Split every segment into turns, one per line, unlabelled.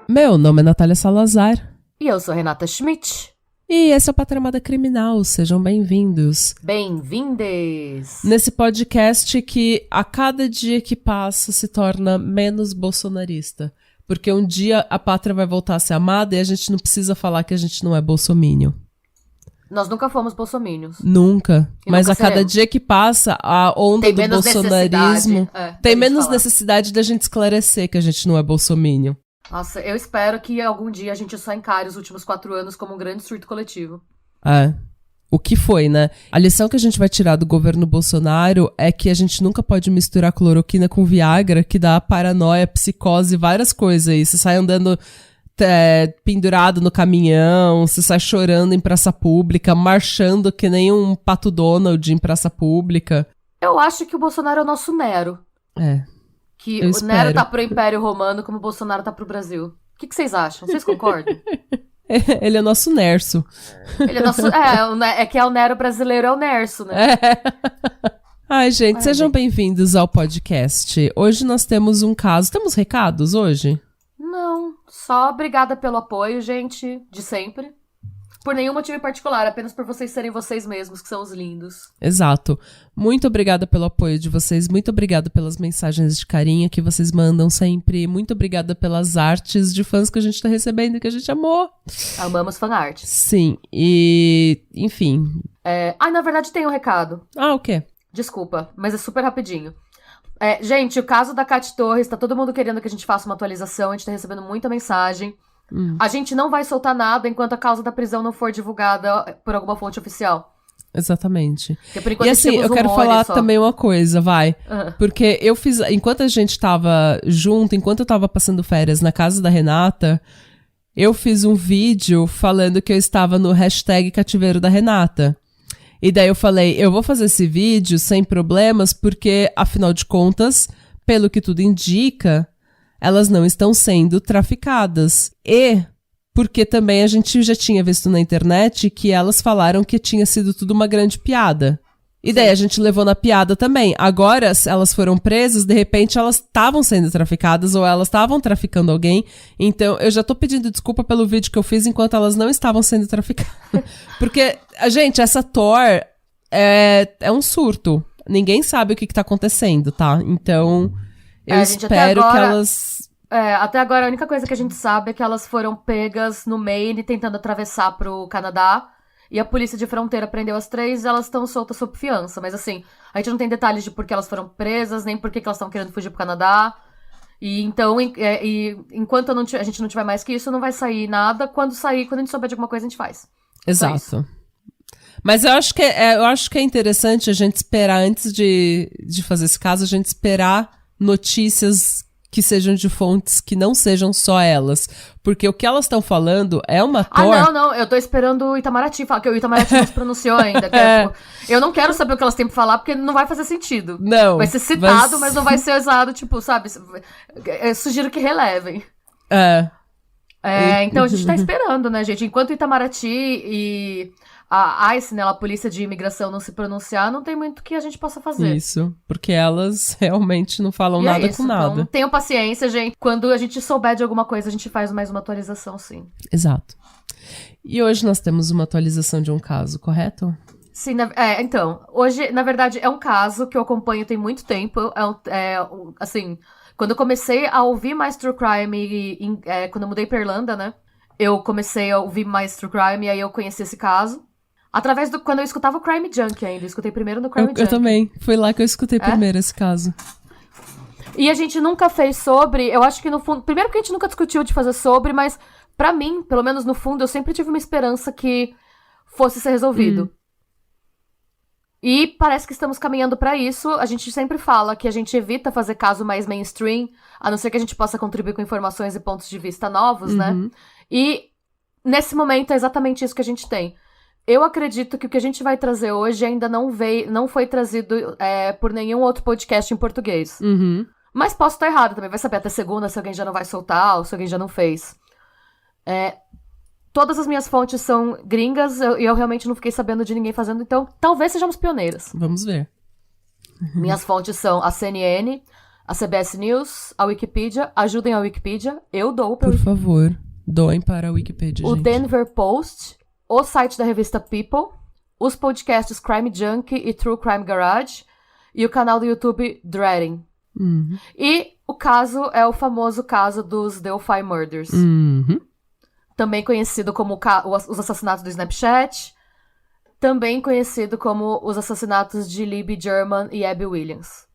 Meu nome é Natália Salazar.
E eu sou Renata Schmidt.
E esse é o Patramada Criminal, sejam bem-vindos.
Bem-vindes!
Nesse podcast que a cada dia que passa se torna menos bolsonarista. Porque um dia a pátria vai voltar a ser amada e a gente não precisa falar que a gente não é bolsominion.
Nós nunca fomos bolsominions.
Nunca.
E
mas
nunca
a cada
seremos.
dia que passa, a onda do bolsonarismo tem menos necessidade da gente esclarecer que a gente não é bolsominion.
Nossa, eu espero que algum dia a gente só encare os últimos 4 anos como um grande surto coletivo.
É. O que foi, né? A lição que a gente vai tirar do governo Bolsonaro é que a gente nunca pode misturar cloroquina com Viagra, que dá paranoia, psicose, várias coisas aí. Você sai andando pendurado no caminhão, você sai chorando em praça pública, marchando que nem um Pato Donald em praça pública.
Eu acho que o Bolsonaro é o nosso Nero.
É.
Que
Eu
o
espero.
Nero tá pro Império Romano como o Bolsonaro tá pro Brasil. O que vocês acham? Vocês concordam?
Ele é nosso Nerso.
Ele é nosso... É que é o Nero brasileiro, é o Nerso, né?
Ai, gente,
Ai,
sejam
gente.
bem-vindos ao podcast. Hoje nós temos um caso. Temos recados hoje?
Não, só obrigada pelo apoio, gente, de sempre. Por nenhum motivo em particular, apenas por vocês serem vocês mesmos, que são os lindos.
Exato. Muito obrigada pelo apoio de vocês, muito obrigada pelas mensagens de carinho que vocês mandam sempre, muito obrigada pelas artes de fãs que a gente tá recebendo e que a gente amou.
Amamos fanart.
Sim, e... enfim.
Na verdade tem um recado.
Ah, o quê?
Desculpa, mas é super rapidinho. Gente, o caso da Cate Torres, tá todo mundo querendo que a gente faça uma atualização, a gente tá recebendo muita mensagem. A gente não vai soltar nada enquanto a causa da prisão não for divulgada por alguma fonte oficial.
Exatamente.
Porque por enquanto
E assim, eu quero falar também uma coisa, vai. Porque eu fiz, enquanto a gente tava junto, enquanto eu tava passando férias na casa da Renata, eu fiz um vídeo falando que eu estava no hashtag cativeiro da Renata. E daí eu falei, eu vou fazer esse vídeo sem problemas, porque, afinal de contas, pelo que tudo indica, elas não estão sendo traficadas. E porque também a gente já tinha visto na internet que elas falaram que tinha sido tudo uma grande piada. E daí a gente levou na piada também. Agora, se elas foram presas, de repente elas estavam sendo traficadas ou elas estavam traficando alguém. Então, eu já tô pedindo desculpa pelo vídeo que eu fiz enquanto elas não estavam sendo traficadas. Porque, gente, essa Thor é um surto. Ninguém sabe o que tá acontecendo, tá? Então, eu espero que elas...
até agora a única coisa que a gente sabe é que elas foram pegas no Maine tentando atravessar pro Canadá. E a polícia de fronteira prendeu as 3 e elas estão soltas sob fiança. Mas assim, a gente não tem detalhes de por que elas foram presas, nem por que elas estão querendo fugir pro Canadá. E então, enquanto a gente não tiver mais que isso, não vai sair nada. Quando a gente souber de alguma coisa, a gente faz.
Exato. Mas eu acho que é interessante a gente esperar, antes de fazer esse caso, a gente esperar notícias que sejam de fontes que não sejam só elas. Porque o que elas estão falando é uma Thor...
Não, eu tô esperando o Itamaraty falar, que o Itamaraty não se pronunciou ainda. Eu não quero saber o que elas têm pra falar, porque não vai fazer sentido.
Não.
Vai ser citado, mas não vai ser usado, tipo, sabe? Eu sugiro que relevem. Então a gente tá esperando, né, gente? Enquanto o Itamaraty e a ICE, né, a polícia de imigração, não se pronunciar, não tem muito que a gente possa fazer.
Isso, porque elas realmente não falam nada com nada.
Então, tenham paciência, gente. Quando a gente souber de alguma coisa, a gente faz mais uma atualização, sim.
Exato. E hoje nós temos uma atualização de um caso, correto?
Sim, então, hoje, na verdade, é um caso que eu acompanho tem muito tempo. Assim, quando eu comecei a ouvir mais True Crime, quando eu mudei pra Irlanda, né, eu comecei a ouvir mais True Crime, e aí eu conheci esse caso. Através quando eu escutava o Crime Junkie ainda. Eu escutei primeiro no Crime Junkie.
Eu também. Foi lá que eu escutei primeiro esse caso.
E a gente nunca fez sobre... Eu acho que no fundo... Primeiro que a gente nunca discutiu de fazer sobre, mas pra mim, pelo menos no fundo, eu sempre tive uma esperança que fosse ser resolvido. E parece que estamos caminhando pra isso. A gente sempre fala que a gente evita fazer caso mais mainstream, a não ser que a gente possa contribuir com informações e pontos de vista novos, né? E nesse momento é exatamente isso que a gente tem. Eu acredito que o que a gente vai trazer hoje ainda não foi trazido por nenhum outro podcast em português. Mas posso estar errada também. Vai saber até segunda se alguém já não vai soltar ou se alguém já não fez. Todas as minhas fontes são gringas e eu realmente não fiquei sabendo de ninguém fazendo, então talvez sejamos pioneiras.
Vamos ver.
Minhas fontes são a CNN, a CBS News, a Wikipedia. Ajudem a Wikipedia. Eu dou pra...
Por favor, doem para a Wikipedia,
o
gente.
Denver Post, o site da revista People, os podcasts Crime Junkie e True Crime Garage e o canal do YouTube Dreading. E o caso é o famoso caso dos Delphi Murders. Também conhecido como os assassinatos do Snapchat. Também conhecido como os assassinatos de Libby German e Abby Williams.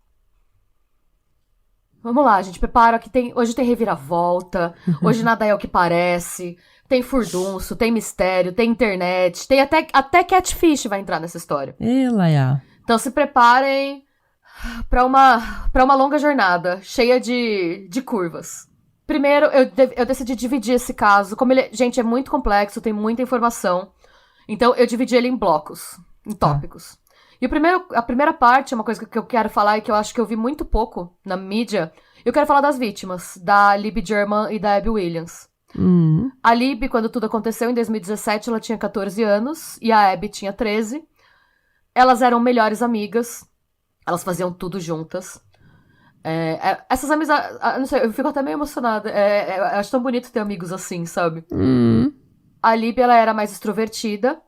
Vamos lá, gente. Prepara que hoje tem reviravolta. Hoje nada é o que parece. Tem furdunço, tem mistério, tem internet. Tem até Catfish vai entrar nessa história. Então se preparem pra uma longa jornada, cheia de curvas. Primeiro, eu decidi dividir esse caso. Como ele, gente, é muito complexo, tem muita informação. Então, eu dividi ele em blocos, em tópicos. E a primeira parte é uma coisa que eu quero falar e que eu acho que eu vi muito pouco na mídia. Eu quero falar das vítimas, da Libby German e da Abby Williams. A Libby, quando tudo aconteceu, em 2017, ela tinha 14 anos e a Abby tinha 13. Elas eram melhores amigas, elas faziam tudo juntas. Essas amizades, não sei, eu fico até meio emocionada. Eu acho tão bonito ter amigos assim, sabe? A Libby, ela era mais extrovertida.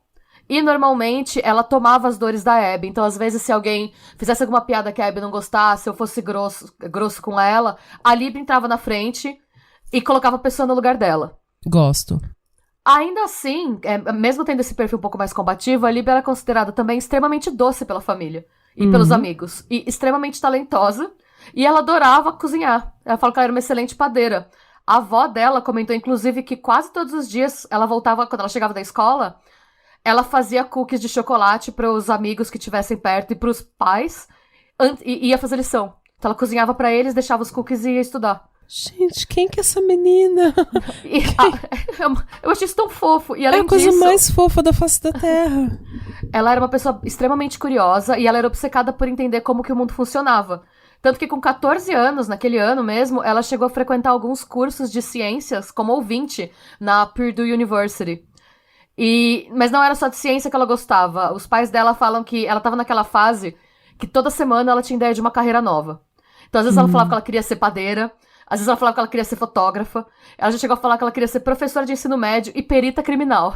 E, normalmente, ela tomava as dores da Abby. Então, às vezes, se alguém fizesse alguma piada que a Abby não gostasse, ou fosse grosso com ela, a Libby entrava na frente e colocava a pessoa no lugar dela.
Gosto.
Ainda assim, mesmo tendo esse perfil um pouco mais combativo, a Libby era considerada também extremamente doce pela família e pelos amigos. E extremamente talentosa. E ela adorava cozinhar. Ela falou que ela era uma excelente padeira. A avó dela comentou, inclusive, que quase todos os dias ela voltava, quando ela chegava da escola, ela fazia cookies de chocolate para os amigos que estivessem perto e para os pais e ia fazer lição. Então ela cozinhava para eles, deixava os cookies e ia estudar.
Gente, quem que é essa menina?
Eu achei isso tão fofo. E, além
a coisa
disso,
mais fofa da face da Terra.
Ela era uma pessoa extremamente curiosa e ela era obcecada por entender como que o mundo funcionava. Tanto que com 14 anos, naquele ano mesmo, ela chegou a frequentar alguns cursos de ciências como ouvinte na Purdue University. Mas não era só de ciência que ela gostava. Os pais dela falam que ela estava naquela fase que toda semana ela tinha ideia de uma carreira nova. Então, às vezes ela falava que ela queria ser padeira, às vezes ela falava que ela queria ser fotógrafa, ela já chegou a falar que ela queria ser professora de ensino médio e perita criminal.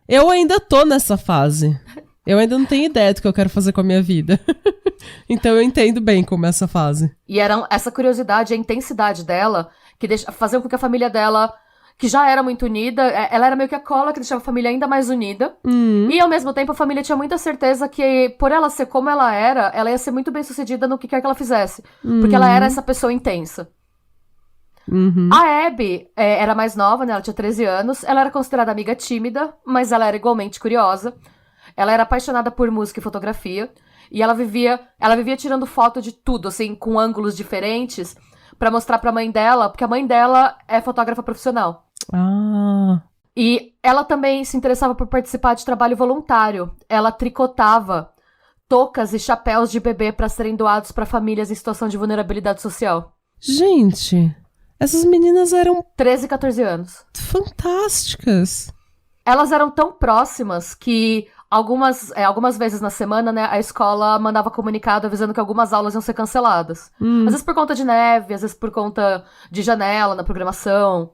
Eu ainda tô nessa fase. Eu ainda não tenho ideia do que eu quero fazer com a minha vida. Então eu entendo bem como é essa fase.
E era essa curiosidade, a intensidade dela, que faziam com que a família dela, que já era muito unida, ela era meio que a cola que deixava a família ainda mais unida. E ao mesmo tempo a família tinha muita certeza que, por ela ser como ela ia ser muito bem sucedida no que quer que ela fizesse. Porque ela era essa pessoa intensa. A Abby era mais nova, né? Ela tinha 13 anos. Ela era considerada amiga tímida, mas ela era igualmente curiosa. Ela era apaixonada por música e fotografia. E ela vivia tirando foto de tudo, assim, com ângulos diferentes, pra mostrar pra mãe dela, porque a mãe dela é fotógrafa profissional. E ela também se interessava por participar de trabalho voluntário. Ela tricotava toucas e chapéus de bebê pra serem doados pra famílias em situação de vulnerabilidade social.
Gente, essas meninas eram
13 e 14 anos.
Fantásticas.
Elas eram tão próximas que algumas vezes na semana, né, a escola mandava comunicado avisando que algumas aulas iam ser canceladas. Às vezes por conta de neve, às vezes por conta de janela na programação.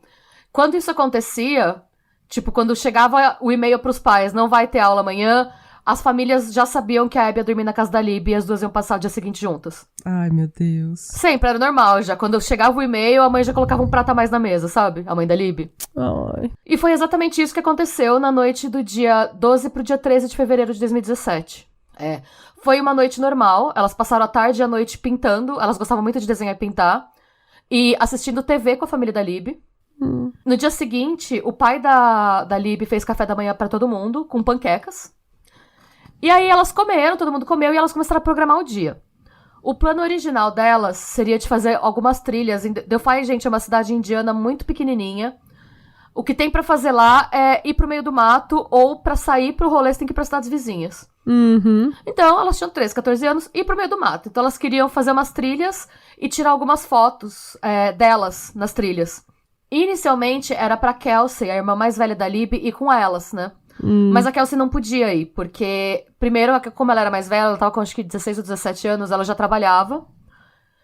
Quando isso acontecia, tipo, quando chegava o e-mail pros pais, não vai ter aula amanhã, as famílias já sabiam que a Abby ia dormir na casa da Libby e as duas iam passar o dia seguinte juntas.
Ai, meu Deus.
Sempre, era normal já. Quando chegava o e-mail, a mãe já colocava um prato a mais na mesa, sabe? A mãe da Libby.
Ai.
E foi exatamente isso que aconteceu na noite do dia 12 pro dia 13 de fevereiro de 2017. Foi uma noite normal, elas passaram a tarde e a noite pintando, elas gostavam muito de desenhar e pintar, e assistindo TV com a família da Libby. No dia seguinte, o pai da Libby fez café da manhã pra todo mundo, com panquecas. E aí elas comeram, todo mundo comeu, e elas começaram a programar o dia. O plano original delas seria de fazer algumas trilhas. Delphi, gente, é uma cidade indiana muito pequenininha. O que tem pra fazer lá é ir pro meio do mato, ou pra sair pro rolê você tem que ir pra cidades vizinhas.
Uhum.
Então, elas tinham 13, 14 anos e ir pro meio do mato. Então, elas queriam fazer umas trilhas e tirar algumas fotos delas nas trilhas. Inicialmente, era pra Kelsey, a irmã mais velha da Libby, ir com elas, né? Mas a Kelsey não podia ir, porque, primeiro, como ela era mais velha, ela tava com acho que 16 ou 17 anos, ela já trabalhava.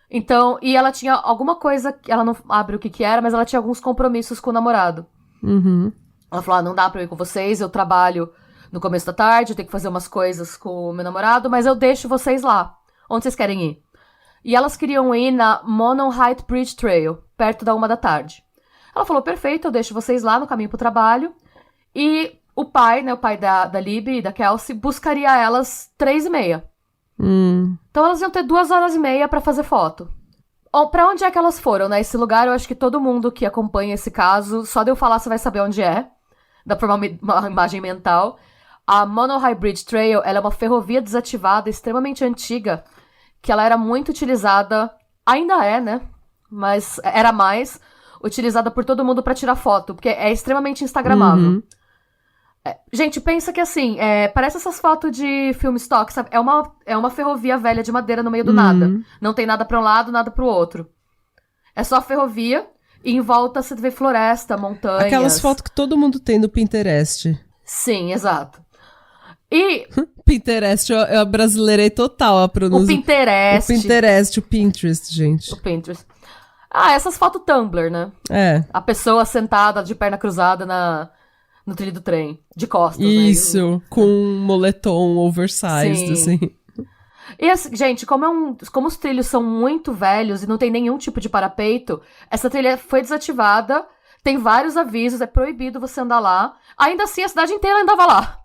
Então, e ela tinha alguma coisa, ela não abre o que era, mas ela tinha alguns compromissos com o namorado.
Uhum.
Ela falou, não dá pra eu ir com vocês, eu trabalho no começo da tarde, eu tenho que fazer umas coisas com o meu namorado, mas eu deixo vocês lá. Onde vocês querem ir? E elas queriam ir na Mononhite Bridge Trail, perto da 1 da tarde. Ela falou, perfeito, eu deixo vocês lá no caminho pro trabalho. E o pai, né, o pai da Libby e da Kelsey, buscaria elas 3h30. Então elas iam ter 2h30 pra fazer foto. Pra onde é que elas foram, né? Esse lugar, eu acho que todo mundo que acompanha esse caso, só de eu falar você vai saber onde é. Dá pra uma imagem mental. A Mononhite Bridge Trail, ela é uma ferrovia desativada, extremamente antiga, que ela era muito utilizada, ainda é, né? Mas era mais utilizada por todo mundo pra tirar foto, porque é extremamente instagramável.
Uhum.
Gente, pensa que assim, parece essas fotos de filme stock, sabe? É uma ferrovia velha de madeira no meio do nada. Não tem nada pra um lado, nada pro outro. É só a ferrovia e em volta você vê floresta, montanhas.
Aquelas fotos que todo mundo tem no Pinterest.
Sim, exato. E...
Pinterest, eu abrasileirei total a pronúncia.
O Pinterest.
O Pinterest, o Pinterest, gente.
O Pinterest. Essas fotos Tumblr, né?
É.
A pessoa sentada de perna cruzada no trilho do trem, de costas.
Isso,
né?
com um moletom oversized,
Sim.
assim.
E, assim, gente, como os trilhos são muito velhos e não tem nenhum tipo de parapeito, essa trilha foi desativada, tem vários avisos, é proibido você andar lá. Ainda assim, a cidade inteira andava lá.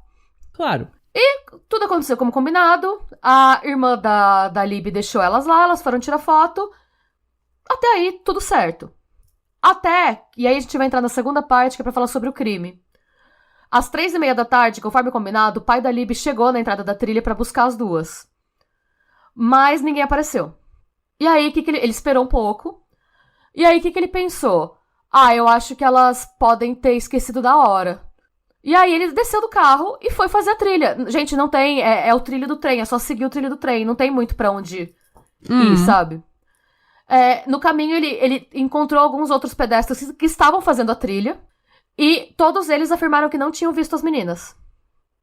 Claro.
E tudo aconteceu como combinado. A irmã da Libby deixou elas lá, elas foram tirar foto. Até aí, tudo certo. E aí a gente vai entrar na segunda parte, que é pra falar sobre o crime. Às 3h30 da tarde, conforme combinado, o pai da Libby chegou na entrada da trilha pra buscar as duas. Mas ninguém apareceu. E aí, ele esperou um pouco. E aí, o que ele pensou? Eu acho que elas podem ter esquecido da hora. E aí, ele desceu do carro e foi fazer a trilha. Gente, não tem... É o trilho do trem, é só seguir o trilho do trem. Não tem muito pra onde ir, sabe? No caminho, ele encontrou alguns outros pedestres que estavam fazendo a trilha. E todos eles afirmaram que não tinham visto as meninas.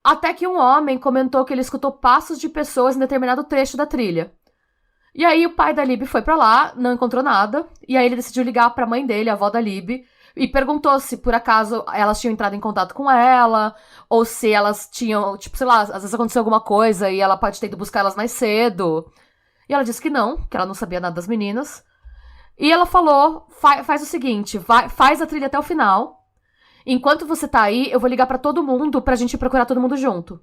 Até que um homem comentou que ele escutou passos de pessoas em determinado trecho da trilha. E aí o pai da Libby foi pra lá, não encontrou nada. E aí ele decidiu ligar pra mãe dele, a avó da Libby, e perguntou se por acaso elas tinham entrado em contato com ela, ou se elas tinham, tipo, sei lá, às vezes aconteceu alguma coisa e ela pode ter ido buscar elas mais cedo. E ela disse que ela não sabia nada das meninas. E ela falou, faz o seguinte, faz a trilha até o final. Enquanto você tá aí, eu vou ligar pra todo mundo pra gente procurar todo mundo junto.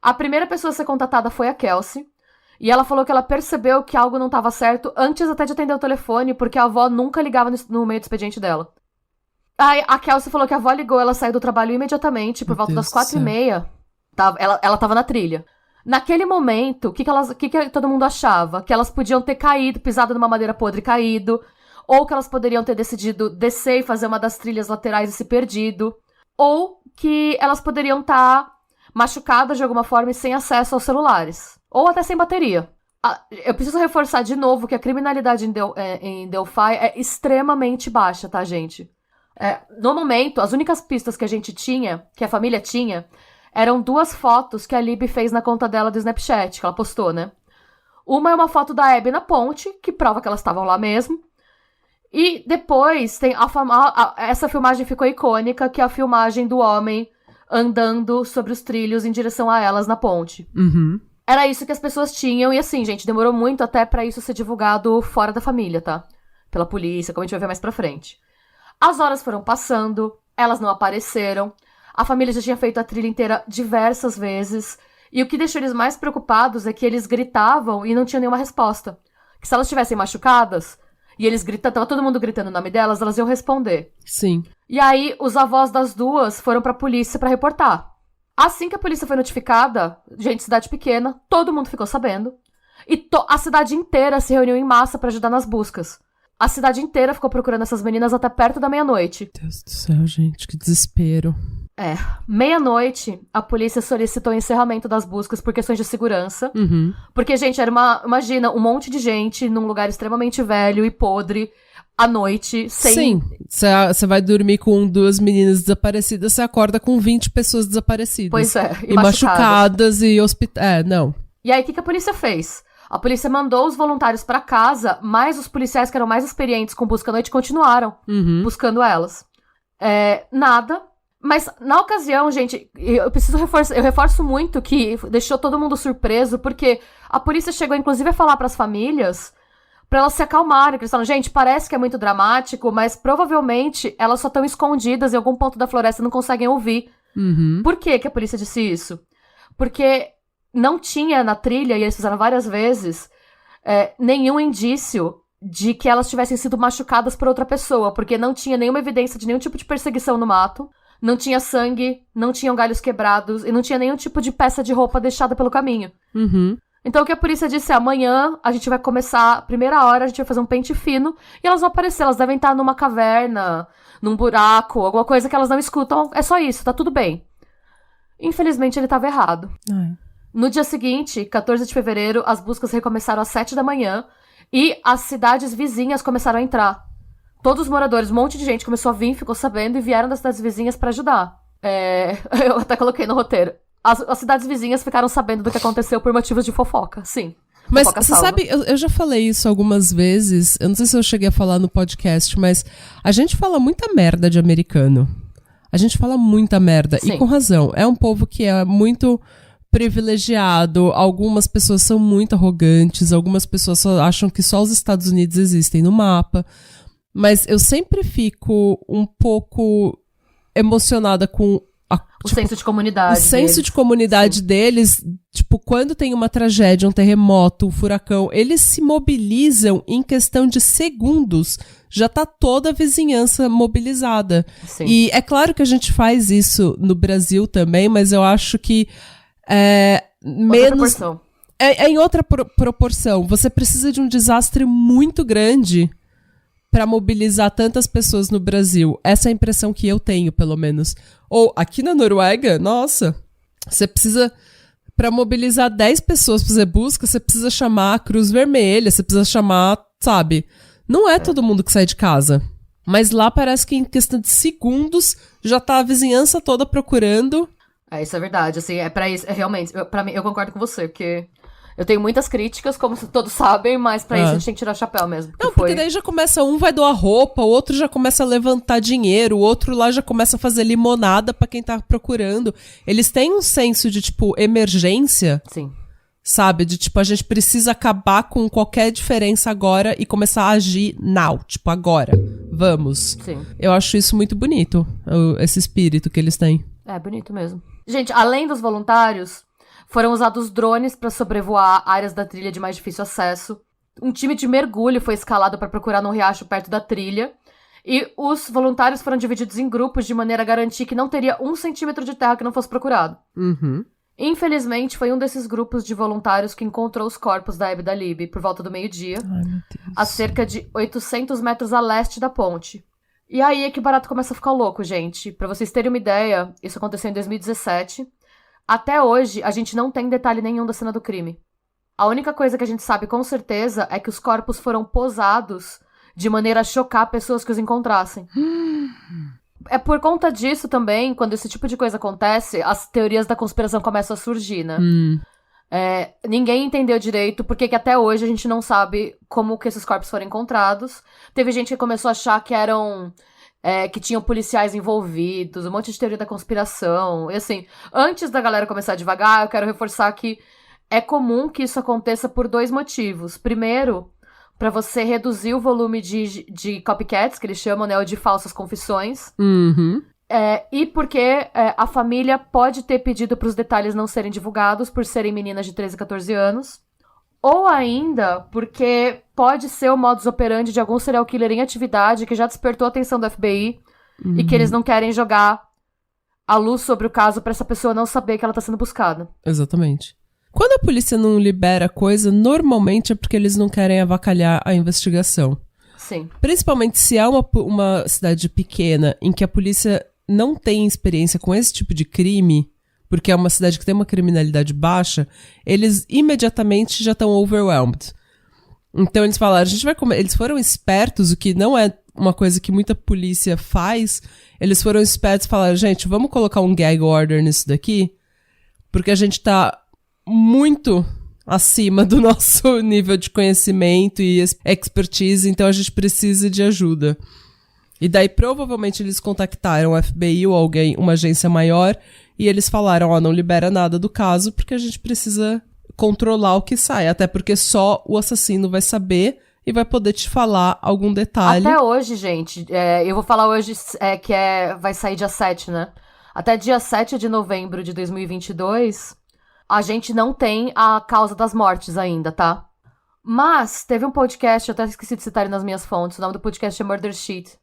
A primeira pessoa a ser contatada foi a Kelsey. E ela falou que ela percebeu que algo não tava certo antes até de atender o telefone, porque a avó nunca ligava no meio do expediente dela. Aí a Kelsey falou que a avó ligou, ela saiu do trabalho imediatamente, por volta das 4h30. Ela tava na trilha. Naquele momento, o que todo mundo achava? Que elas podiam ter caído, pisado numa madeira podre e caído. Ou que elas poderiam ter decidido descer e fazer uma das trilhas laterais e se perdido. Ou que elas poderiam estar machucadas de alguma forma e sem acesso aos celulares. Ou até sem bateria. Eu preciso reforçar de novo que a criminalidade em Delphi é extremamente baixa, tá, gente? No momento, as únicas pistas que a gente tinha, que a família tinha, eram 2 fotos que a Libby fez na conta dela do Snapchat, que ela postou, né? Uma é uma foto da Abby na ponte, que prova que elas estavam lá mesmo. E depois tem essa filmagem ficou icônica, que é a filmagem do homem andando sobre os trilhos em direção a elas na ponte. Era isso que as pessoas tinham, e assim, gente, demorou muito até pra isso ser divulgado fora da família, tá? Pela polícia, como a gente vai ver mais pra frente. As horas foram passando, elas não apareceram, a família já tinha feito a trilha inteira diversas vezes, e o que deixou eles mais preocupados é que eles gritavam e não tinham nenhuma resposta. Que se elas estivessem machucadas... E eles tava todo mundo gritando o nome delas, elas iam responder.
Sim.
E aí, os avós das duas foram pra polícia pra reportar. Assim que a polícia foi notificada, gente, cidade pequena, todo mundo ficou sabendo. E a cidade inteira se reuniu em massa pra ajudar nas buscas. A cidade inteira ficou procurando essas meninas até perto da meia-noite.
Deus do céu, gente, que desespero.
Meia-noite, a polícia solicitou o encerramento das buscas por questões de segurança. Porque, gente, imagina, um monte de gente num lugar extremamente velho e podre, à noite, sem...
Sim, você vai dormir com 2 meninas desaparecidas, você acorda com 20 pessoas desaparecidas.
Pois é,
e machucadas e não.
E aí, o que a polícia fez? A polícia mandou os voluntários pra casa, mas os policiais que eram mais experientes com busca à noite continuaram buscando elas. Nada. Mas, na ocasião, gente, eu reforço muito que deixou todo mundo surpreso, porque a polícia chegou, inclusive, a falar pras famílias pra elas se acalmarem. Eles falaram, gente, parece que é muito dramático, mas provavelmente elas só estão escondidas em algum ponto da floresta e não conseguem ouvir. Por que a polícia disse isso? Porque não tinha na trilha, e eles fizeram várias vezes, nenhum indício de que elas tivessem sido machucadas por outra pessoa, porque não tinha nenhuma evidência de nenhum tipo de perseguição no mato, não tinha sangue, não tinham galhos quebrados, e não tinha nenhum tipo de peça de roupa deixada pelo caminho. Então o que a polícia disse é, amanhã a gente vai começar, primeira hora a gente vai fazer um pente fino, e elas vão aparecer, elas devem estar numa caverna, num buraco, alguma coisa que elas não escutam, é só isso, tá tudo bem. Infelizmente ele estava errado. No dia seguinte, 14 de fevereiro, as buscas recomeçaram às 7 da manhã, e as cidades vizinhas começaram a entrar. Todos os moradores, um monte de gente começou a vir, ficou sabendo, e vieram das cidades vizinhas pra ajudar. Eu até coloquei no roteiro. As cidades vizinhas ficaram sabendo do que aconteceu por motivos de fofoca, sim.
Mas você sabe, eu já falei isso algumas vezes, eu não sei se eu cheguei a falar no podcast, mas a gente fala muita merda de americano. A gente fala muita merda,
sim.
E com razão. É um povo que é muito privilegiado, algumas pessoas são muito arrogantes, algumas pessoas só acham que só os Estados Unidos existem no mapa. Mas eu sempre fico um pouco emocionada com
o senso de comunidade.
O senso de comunidade deles, tipo, quando tem uma tragédia, um terremoto, um furacão, eles se mobilizam em questão de segundos. Já tá toda a vizinhança mobilizada.
Sim.
E é claro que a gente faz isso no Brasil também, mas eu acho que menos...
Proporção.
É em outra proporção. Você precisa de um desastre muito grande para mobilizar tantas pessoas no Brasil. Essa é a impressão que eu tenho, pelo menos. Ou aqui na Noruega, nossa, você precisa, para mobilizar 10 pessoas pra fazer busca, você precisa chamar a Cruz Vermelha, você precisa chamar, sabe? Não é todo mundo que sai de casa. Mas lá parece que em questão de segundos já tá a vizinhança toda procurando.
Isso é verdade, assim, pra isso, realmente, pra mim, eu concordo com você, porque eu tenho muitas críticas, como todos sabem, mas pra isso a gente tem que tirar o chapéu mesmo.
Porque daí já começa, um vai doar roupa, o outro já começa a levantar dinheiro, o outro lá já começa a fazer limonada pra quem tá procurando. Eles têm um senso de, tipo, emergência.
Sim.
Sabe? De, tipo, a gente precisa acabar com qualquer diferença agora e começar a agir now. Tipo, agora. Vamos.
Sim.
Eu acho isso muito bonito, esse espírito que eles têm.
É bonito mesmo. Gente, além dos voluntários, foram usados drones para sobrevoar áreas da trilha de mais difícil acesso. Um time de mergulho foi escalado para procurar num riacho perto da trilha. E os voluntários foram divididos em grupos de maneira a garantir que não teria 1 centímetro de terra que não fosse procurado. Infelizmente, foi um desses grupos de voluntários que encontrou os corpos da Abby e da Libby por volta do meio-dia, a cerca de 800 metros a leste da ponte. E aí é que o barato começa a ficar louco, gente. Pra vocês terem uma ideia, isso aconteceu em 2017. Até hoje, a gente não tem detalhe nenhum da cena do crime. A única coisa que a gente sabe com certeza é que os corpos foram posados de maneira a chocar pessoas que os encontrassem. É por conta disso também, quando esse tipo de coisa acontece, as teorias da conspiração começam a surgir, né? Ninguém entendeu direito porque que até hoje a gente não sabe como que esses corpos foram encontrados. Teve gente que começou a achar que eram... que tinham policiais envolvidos, um monte de teoria da conspiração. E assim, antes da galera começar devagar, eu quero reforçar que é comum que isso aconteça por 2 motivos. Primeiro, para você reduzir o volume de copycats, que eles chamam, né, ou de falsas confissões. E porque a família pode ter pedido para os detalhes não serem divulgados por serem meninas de 13 e 14 anos. Ou ainda porque pode ser o modus operandi de algum serial killer em atividade que já despertou a atenção do FBI e que eles não querem jogar a luz sobre o caso para essa pessoa não saber que ela tá sendo buscada.
Exatamente. Quando a polícia não libera coisa, normalmente é porque eles não querem avacalhar a investigação.
Sim.
Principalmente se é uma cidade pequena em que a polícia não tem experiência com esse tipo de crime, porque é uma cidade que tem uma criminalidade baixa, eles imediatamente já estão overwhelmed. Então eles falaram, eles foram espertos, o que não é uma coisa que muita polícia faz, eles foram espertos e falaram, gente, vamos colocar um gag order nisso daqui, porque a gente tá muito acima do nosso nível de conhecimento e expertise, então a gente precisa de ajuda. E daí provavelmente eles contactaram o FBI ou alguém, uma agência maior, e eles falaram, não libera nada do caso, porque a gente precisa controlar o que sai, até porque só o assassino vai saber e vai poder te falar algum detalhe.
Até hoje, gente, eu vou falar hoje vai sair dia 7, né? Até dia 7 de novembro de 2022, a gente não tem a causa das mortes ainda, tá? Mas teve um podcast, eu até esqueci de citar ele nas minhas fontes, o nome do podcast é Murder Sheet.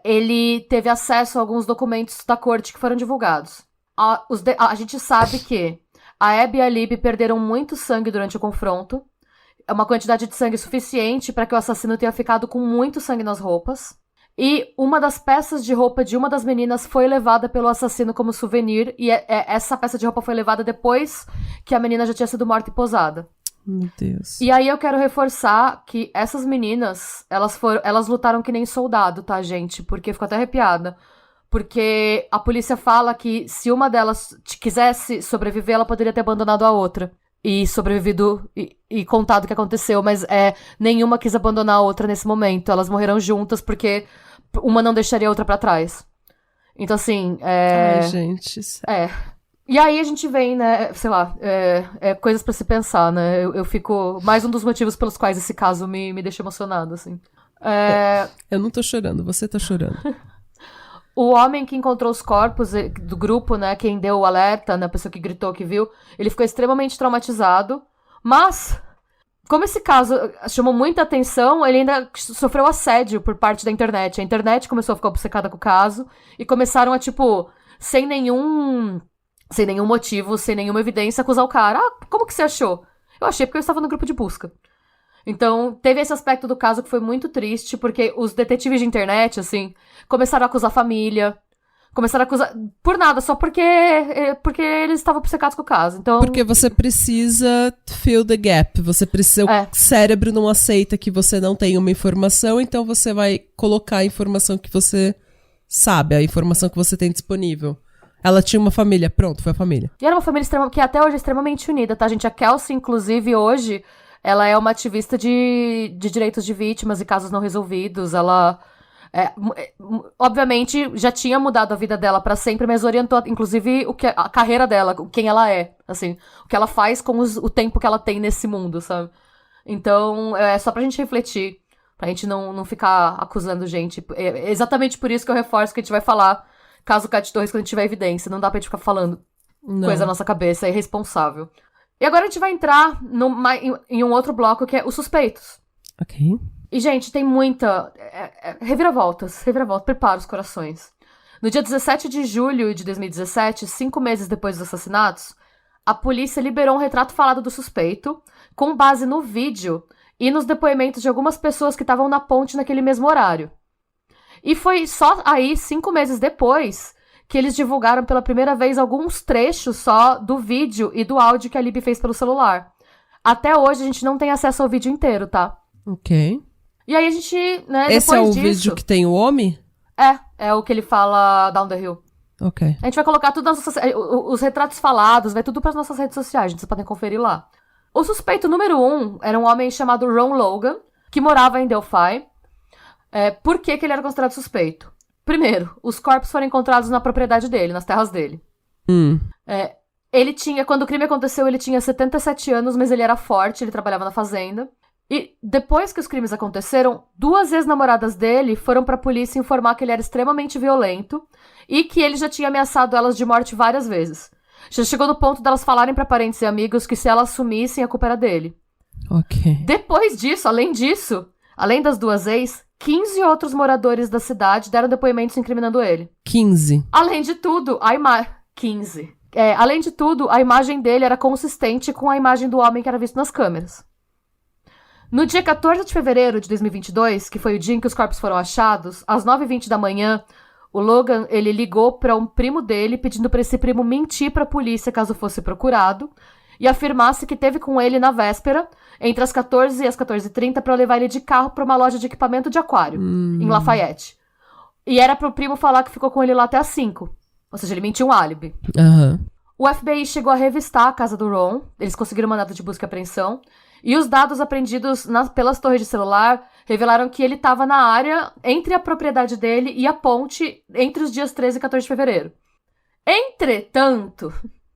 Ele teve acesso a alguns documentos da corte que foram divulgados. A gente sabe que a Abby e a Libby perderam muito sangue durante o confronto. É uma quantidade de sangue suficiente para que o assassino tenha ficado com muito sangue nas roupas. E uma das peças de roupa de uma das meninas foi levada pelo assassino como souvenir. E essa peça de roupa foi levada depois que a menina já tinha sido morta e posada.
Meu Deus.
E aí eu quero reforçar que essas meninas, elas lutaram que nem soldado, tá, gente? Porque ficou até arrepiada. Porque a polícia fala que se uma delas quisesse sobreviver, ela poderia ter abandonado a outra. E sobrevivido e contado o que aconteceu. Mas nenhuma quis abandonar a outra nesse momento. Elas morreram juntas porque uma não deixaria a outra pra trás. Então, assim,
Ai, gente.
E aí a gente vem, né, sei lá, coisas pra se pensar, né? Eu fico... Mais um dos motivos pelos quais esse caso me deixa emocionado, assim.
Eu não tô chorando, você tá chorando.
O homem que encontrou os corpos do grupo, né, quem deu o alerta, né, a pessoa que gritou, que viu, ele ficou extremamente traumatizado, mas, como esse caso chamou muita atenção, ele ainda sofreu assédio por parte da internet. A internet começou a ficar obcecada com o caso, e começaram a, tipo, sem nenhum motivo, sem nenhuma evidência, acusar o cara. Como que você achou? Eu achei porque eu estava no grupo de busca. Então, teve esse aspecto do caso que foi muito triste, porque os detetives de internet, assim, começaram a acusar a família, começaram a acusar por nada, só porque eles estavam obcecados com o caso. Então...
Porque você precisa fill the gap, você precisa... O cérebro não aceita que você não tem uma informação, então você vai colocar a informação que você sabe, a informação que você tem disponível. Ela tinha uma família, pronto, foi a família.
E era uma família que até hoje é extremamente unida, tá, gente? A Kelsey, inclusive, hoje... Ela é uma ativista de direitos de vítimas e casos não resolvidos. Ela, obviamente, já tinha mudado a vida dela pra sempre, mas orientou, inclusive, a carreira dela, quem ela é, assim, o que ela faz com o tempo que ela tem nesse mundo, sabe? Então, é só pra gente refletir, pra gente não ficar acusando gente. É exatamente por isso que eu reforço que a gente vai falar caso Cat Torres quando a gente tiver evidência. Não dá pra gente ficar falando coisa na nossa cabeça, é irresponsável. E agora a gente vai entrar em um outro bloco, que é os suspeitos.
Ok.
E, gente, tem muita... Reviravoltas, prepara os corações. No dia 17 de julho de 2017, 5 meses depois dos assassinatos, a polícia liberou um retrato falado do suspeito, com base no vídeo e nos depoimentos de algumas pessoas que estavam na ponte naquele mesmo horário. E foi só aí, 5 meses depois... que eles divulgaram pela primeira vez alguns trechos só do vídeo e do áudio que a Libby fez pelo celular. Até hoje a gente não tem acesso ao vídeo inteiro, tá?
Ok.
E aí a gente, né,
Esse
depois
é o vídeo que tem o homem?
É o que ele fala down the hill.
Ok.
A gente vai colocar tudo os retratos falados, vai tudo pras nossas redes sociais, gente, vocês podem conferir lá. O suspeito número 1 era um homem chamado Ron Logan, que morava em Delphi. Por que ele era considerado suspeito? Primeiro, os corpos foram encontrados na propriedade dele, nas terras dele. Ele tinha, quando o crime aconteceu, ele tinha 77 anos, mas ele era forte, ele trabalhava na fazenda. E depois que os crimes aconteceram, 2 ex-namoradas dele foram pra polícia informar que ele era extremamente violento e que ele já tinha ameaçado elas de morte várias vezes. Já chegou no ponto delas falarem pra parentes e amigos que se elas sumissem, a culpa era dele.
Ok.
Depois disso, além das 2 ex, 15 outros moradores da cidade deram depoimentos incriminando ele.
15.
Além de tudo, 15. Além de tudo, a imagem dele era consistente com a imagem do homem que era visto nas câmeras. No dia 14 de fevereiro de 2022, que foi o dia em que os corpos foram achados, às 9h20 da manhã, o Logan, ele ligou para um primo dele, pedindo para esse primo mentir para a polícia caso fosse procurado, e afirmasse que teve com ele na véspera, entre as 14 e as 14h30, para levar ele de carro para uma loja de equipamento de aquário, em Lafayette. E era pro primo falar que ficou com ele lá até as 5. Ou seja, ele mentiu um álibi. O FBI chegou a revistar a casa do Ron, eles conseguiram mandado de busca e apreensão, e os dados apreendidos pelas torres de celular revelaram que ele estava na área entre a propriedade dele e a ponte entre os dias 13 e 14 de fevereiro. Entretanto,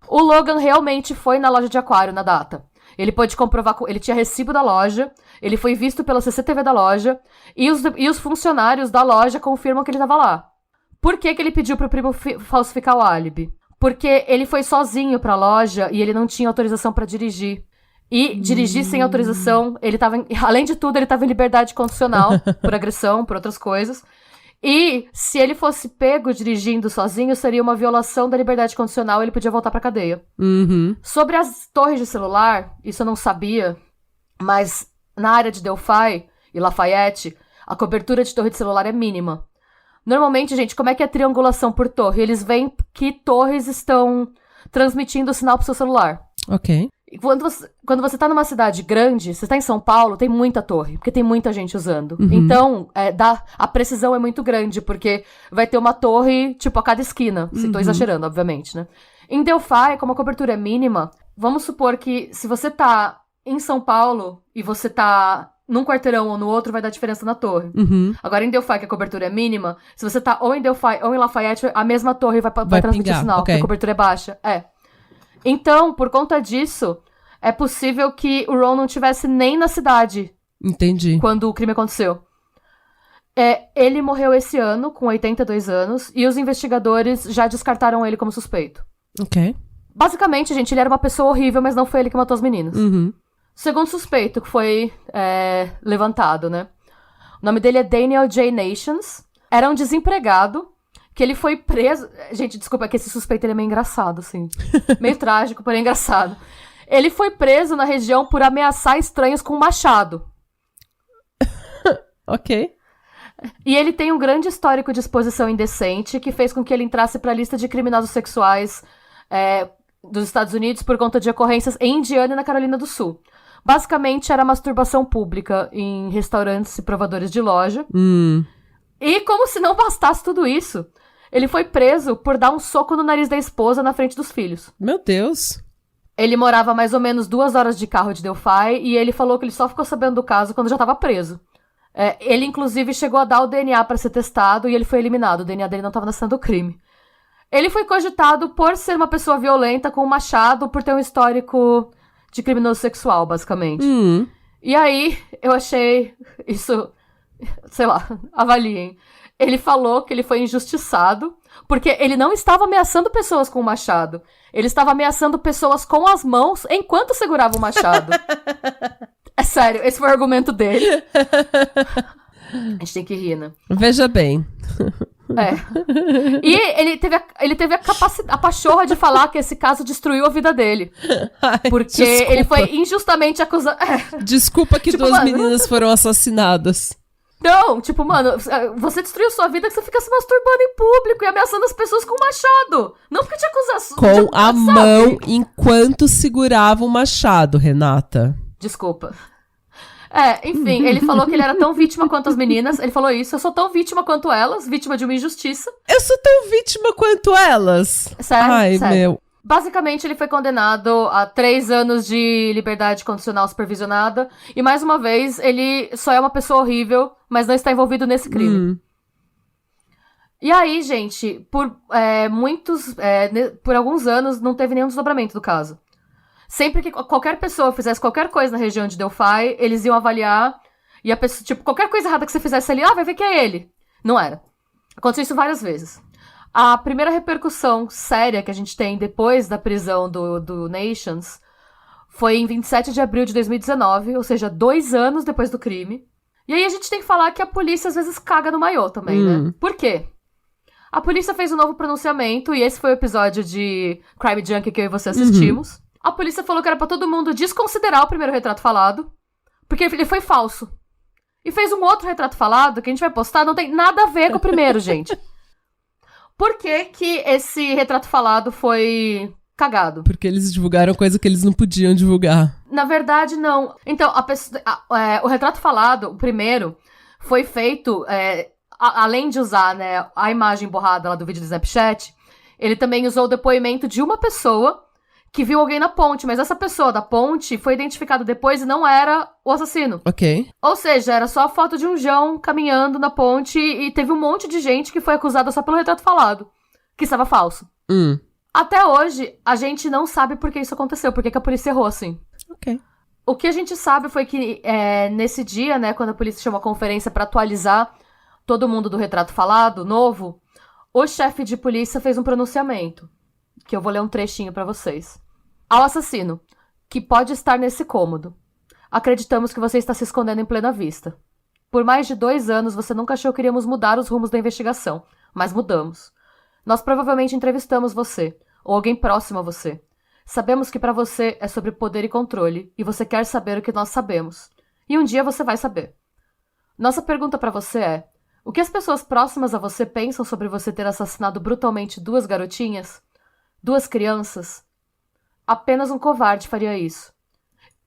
o Logan realmente foi na loja de aquário na data. Ele pôde comprovar, ele tinha recibo da loja, ele foi visto pela CCTV da loja, e os funcionários da loja confirmam que ele estava lá. Por que ele pediu pro primo falsificar o álibi? Porque ele foi sozinho pra loja e ele não tinha autorização pra dirigir. E dirigir sem autorização, ele tava, além de tudo, ele tava em liberdade condicional, por agressão, por outras coisas. E se ele fosse pego dirigindo sozinho, seria uma violação da liberdade condicional e ele podia voltar pra cadeia. Sobre as torres de celular, isso eu não sabia, mas na área de Delphi e Lafayette, a cobertura de torre de celular é mínima. Normalmente, gente, como é que é a triangulação por torre? Eles veem que torres estão transmitindo o sinal pro seu celular.
Ok.
E quando você tá numa cidade grande, você tá em São Paulo, tem muita torre, porque tem muita gente usando. Então, a precisão é muito grande, porque vai ter uma torre, tipo, a cada esquina. Se tô exagerando, obviamente, né? Em Delphi, como a cobertura é mínima, vamos supor que se você tá em São Paulo e você tá num quarteirão ou no outro, vai dar diferença na torre. Agora, em Delphi, que a cobertura é mínima, se você tá ou em Delphi ou em Lafayette, a mesma torre vai transmitir
pingar,
o sinal, porque a cobertura é baixa. Então, por conta disso, é possível que o Ron não tivesse nem na cidade.
Entendi.
Quando o crime aconteceu. Ele morreu esse ano, com 82 anos, e os investigadores já descartaram ele como suspeito.
Ok.
Basicamente, gente, ele era uma pessoa horrível, mas não foi ele que matou as meninas. Segundo suspeito que foi levantado, né? O nome dele é Daniel J. Nations. Era um desempregado que ele foi preso... Gente, desculpa, é que esse suspeito ele é meio engraçado, assim. Meio trágico, porém engraçado. Ele foi preso na região por ameaçar estranhos com um machado.
Ok.
E ele tem um grande histórico de exposição indecente que fez com que ele entrasse para a lista de criminosos sexuais dos Estados Unidos por conta de ocorrências em Indiana e na Carolina do Sul. Basicamente, era masturbação pública em restaurantes e provadores de loja. E como se não bastasse tudo isso, ele foi preso por dar um soco no nariz da esposa na frente dos filhos.
Meu Deus.
Ele morava mais ou menos 2 horas de carro de Delphi e ele falou que ele só ficou sabendo do caso quando já estava preso. Ele, inclusive, chegou a dar o DNA para ser testado e ele foi eliminado. O DNA dele não estava na cena do crime. Ele foi cogitado por ser uma pessoa violenta com um machado, por ter um histórico de criminoso sexual, basicamente. E aí, eu achei isso... Sei lá, avaliem. Ele falou que ele foi injustiçado porque ele não estava ameaçando pessoas com o machado. Ele estava ameaçando pessoas com as mãos enquanto segurava o machado. É sério, esse foi o argumento dele. A gente tem que rir, né?
Veja bem.
E ele teve a pachorra de falar que esse caso destruiu a vida dele. Porque desculpa. Ele foi injustamente acusado.
Desculpa que tipo, 2 meninas foram assassinadas.
Não, tipo, mano, você destruiu sua vida que você fica se masturbando em público e ameaçando as pessoas com um machado. Não porque te acusasse.
Com a mão enquanto segurava o machado, Renata.
Desculpa. Enfim, ele falou que ele era tão vítima quanto as meninas. Ele falou isso, eu sou tão vítima quanto elas, vítima de uma injustiça.
Eu sou tão vítima quanto elas.
Sério?
Ai,
sério.
meu.
Basicamente, ele foi condenado a 3 anos de liberdade condicional supervisionada. E, mais uma vez, ele só é uma pessoa horrível, mas não está envolvido nesse crime. E aí, gente, por alguns anos, não teve nenhum desdobramento do caso. Sempre que qualquer pessoa fizesse qualquer coisa na região de Delphi, eles iam avaliar. E a pessoa, tipo, qualquer coisa errada que você fizesse ali, vai ver que é ele. Não era. Aconteceu isso várias vezes. A primeira repercussão séria que a gente tem depois da prisão do Nations foi em 27 de abril de 2019, ou seja, 2 anos depois do crime. E aí a gente tem que falar que a polícia às vezes caga no maiô também, né? Por quê? A polícia fez um novo pronunciamento, e esse foi o episódio de Crime Junkie que eu e você assistimos. A polícia falou que era pra todo mundo desconsiderar o primeiro retrato falado, Porque ele foi falso. E fez um outro retrato falado que a gente vai postar, não tem nada a ver com o primeiro, gente. Por que que esse retrato falado foi cagado?
Porque eles divulgaram coisa que eles não podiam divulgar.
Na verdade, não. Então, o retrato falado, o primeiro, foi feito, além de usar, né, a imagem borrada lá do vídeo do Snapchat, ele também usou o depoimento de uma pessoa que viu alguém na ponte, mas essa pessoa da ponte foi identificada depois e não era o assassino.
Ok.
Ou seja, era só a foto de um João caminhando na ponte e teve um monte de gente que foi acusada só pelo retrato falado, que estava falso. Até hoje, a gente não sabe por que isso aconteceu, por que a polícia errou assim.
Ok.
O que a gente sabe foi que nesse dia, né, quando a polícia chamou a conferência pra atualizar todo mundo do retrato falado, novo, o chefe de polícia fez um pronunciamento, que eu vou ler um trechinho pra vocês. Ao assassino, que pode estar nesse cômodo. Acreditamos que você está se escondendo em plena vista. Por mais de 2 anos, você nunca achou que iríamos mudar os rumos da investigação, mas mudamos. Nós provavelmente entrevistamos você, ou alguém próximo a você. Sabemos que pra você é sobre poder e controle, e você quer saber o que nós sabemos. E um dia você vai saber. Nossa pergunta pra você é: o que as pessoas próximas a você pensam sobre você ter assassinado brutalmente 2 garotinhas? 2 crianças? Apenas um covarde faria isso.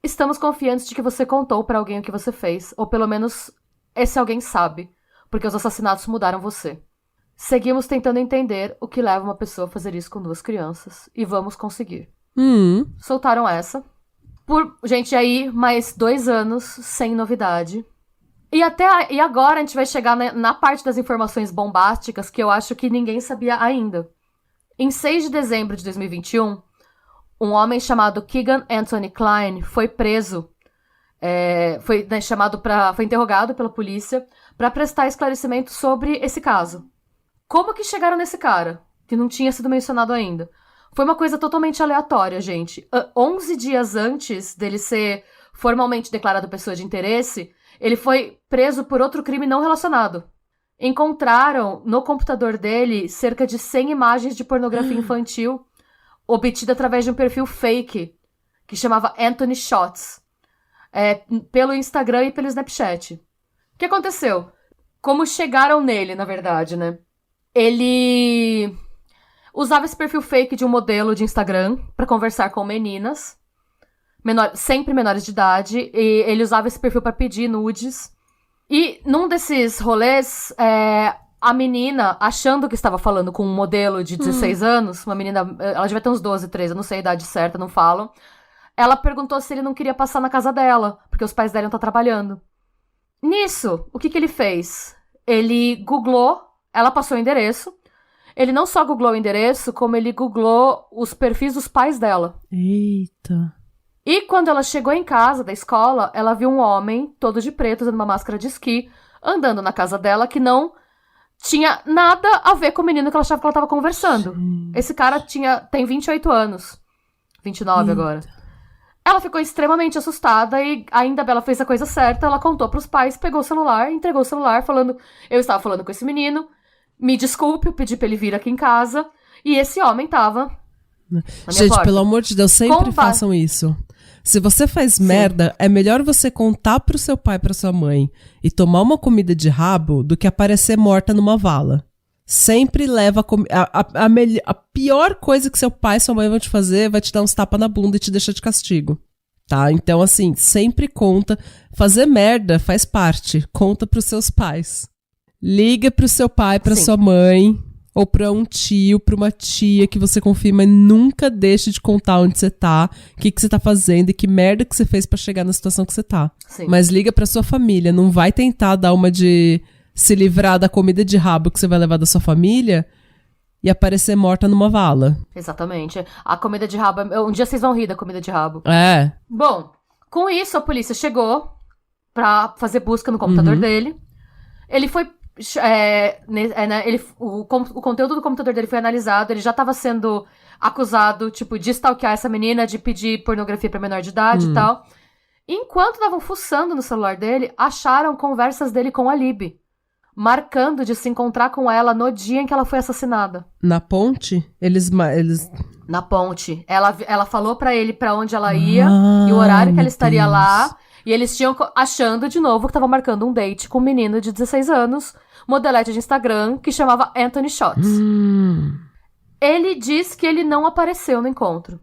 Estamos confiantes de que você contou pra alguém o que você fez, ou pelo menos esse alguém sabe, porque os assassinatos mudaram você. Seguimos tentando entender o que leva uma pessoa a fazer isso com 2 crianças, e vamos conseguir. Soltaram essa. Gente, aí, mais 2 anos sem novidade. E agora a gente vai chegar na parte das informações bombásticas que eu acho que ninguém sabia ainda. Em 6 de dezembro de 2021, um homem chamado Keegan Anthony Klein foi preso. Foi interrogado pela polícia para prestar esclarecimento sobre esse caso. Como que chegaram nesse cara, que não tinha sido mencionado ainda? Foi uma coisa totalmente aleatória, gente. 11 dias antes dele ser formalmente declarado pessoa de interesse, ele foi preso por outro crime não relacionado. Encontraram no computador dele cerca de 100 imagens de pornografia infantil obtida através de um perfil fake que chamava Anthony Shots, pelo Instagram e pelo Snapchat. O que aconteceu? Como chegaram nele, na verdade, né? Ele usava esse perfil fake de um modelo de Instagram pra conversar com meninas, sempre menores de idade, e ele usava esse perfil pra pedir nudes. E num desses rolês, a menina, achando que estava falando com um modelo de 16 anos, uma menina, ela devia ter uns 12, 13, eu não sei a idade certa, não falam, ela perguntou se ele não queria passar na casa dela, porque os pais dela iam estar trabalhando. Nisso, o que ele fez? Ele googlou, ela passou o endereço. Ele não só googlou o endereço, como ele googlou os perfis dos pais dela.
Eita.
E quando ela chegou em casa da escola, ela viu um homem, todo de preto, usando uma máscara de esqui, andando na casa dela, que não tinha nada a ver com o menino que ela achava que ela estava conversando. Esse cara tem 28 anos. 29 agora. Ela ficou extremamente assustada e ainda bem, ela fez a coisa certa. Ela contou pros pais, pegou o celular, entregou o celular, falando: eu estava falando com esse menino, me desculpe, eu pedi pra ele vir aqui em casa. E esse homem tava na minha
Gente,
porta.
pelo amor de Deus, sempre façam isso. Se você faz merda, é melhor você contar pro seu pai e pra sua mãe e tomar uma comida de rabo do que aparecer morta numa vala. Sempre leva a pior coisa que seu pai e sua mãe vão te fazer vai te dar uns tapas na bunda e te deixar de castigo. Tá? Então, assim, sempre conta. Fazer merda faz parte. Conta pros seus pais. Liga pro seu pai, pra sua mãe, ou pra um tio, pra uma tia que você confia, mas nunca deixe de contar onde você tá, o que você tá fazendo e que merda que você fez pra chegar na situação que você tá.
Sim.
Mas liga pra sua família, não vai tentar dar uma de se livrar da comida de rabo que você vai levar da sua família e aparecer morta numa vala.
Exatamente. A comida de rabo, um dia vocês vão rir da comida de rabo. Bom, com isso a polícia chegou pra fazer busca no computador dele. Ele foi o conteúdo do computador dele foi analisado, ele já estava sendo acusado, tipo, de stalkear essa menina, de pedir pornografia pra menor de idade e tal. Enquanto estavam fuçando no celular dele, acharam conversas dele com a Libby, marcando de se encontrar com ela no dia em que ela foi assassinada.
Na ponte? Eles...
Na ponte. Ela falou pra ele pra onde ela ia e o horário que ela estaria lá. E eles tinham achando de novo que tava marcando um date com um menino de 16 anos, modelete de Instagram, que chamava Anthony Shots. Ele diz que ele não apareceu no encontro.